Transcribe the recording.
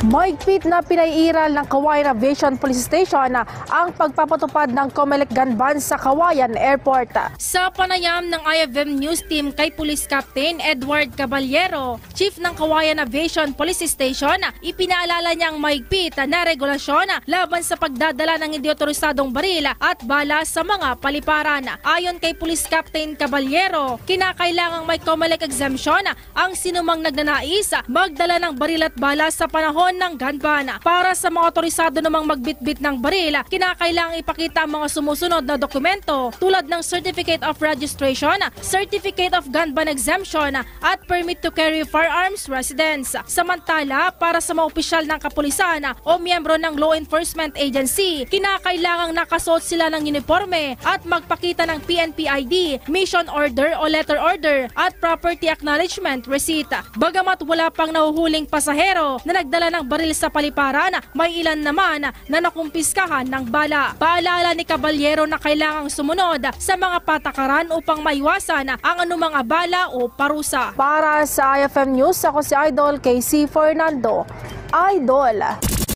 Mahigpit na pinairal ng Kawayan Aviation Police Station ang pagpapatupad ng COMELEC gun ban sa Kawayan Airport. Sa panayam ng IFM News Team kay Police Captain Edward Caballero, Chief ng Kawayan Aviation Police Station, ipinaalala niyang mahigpit na regulasyon laban sa pagdadala ng hindi otorisadong baril at bala sa mga paliparan. Ayon kay Police Captain Caballero, kinakailangang may COMELEC exemption ang sinumang nagnanais magdala ng baril at bala sa panahon ng gun ban. Para sa mga otorisado namang magbitbit ng baril, kinakailangang ipakita ang mga sumusunod na dokumento tulad ng Certificate of Registration, Certificate of Gun Ban Exemption at Permit to Carry Firearms Residence. Samantala, para sa mga opisyal ng kapulisan o miyembro ng law enforcement agency, kinakailangang nakasuot sila ng uniforme at magpakita ng PNP ID, mission order o letter order at property acknowledgement receipt. Bagamat wala pang nahuhuling pasahero na nagdala ng baril sa paliparan, may ilan naman na nakumpiskahan ng bala. Paalala ni Caballero na kailangang sumunod sa mga patakaran upang maiwasan ang anumang abala o parusa. Para sa IFM News, ako si Idol KC Fernando. Idol.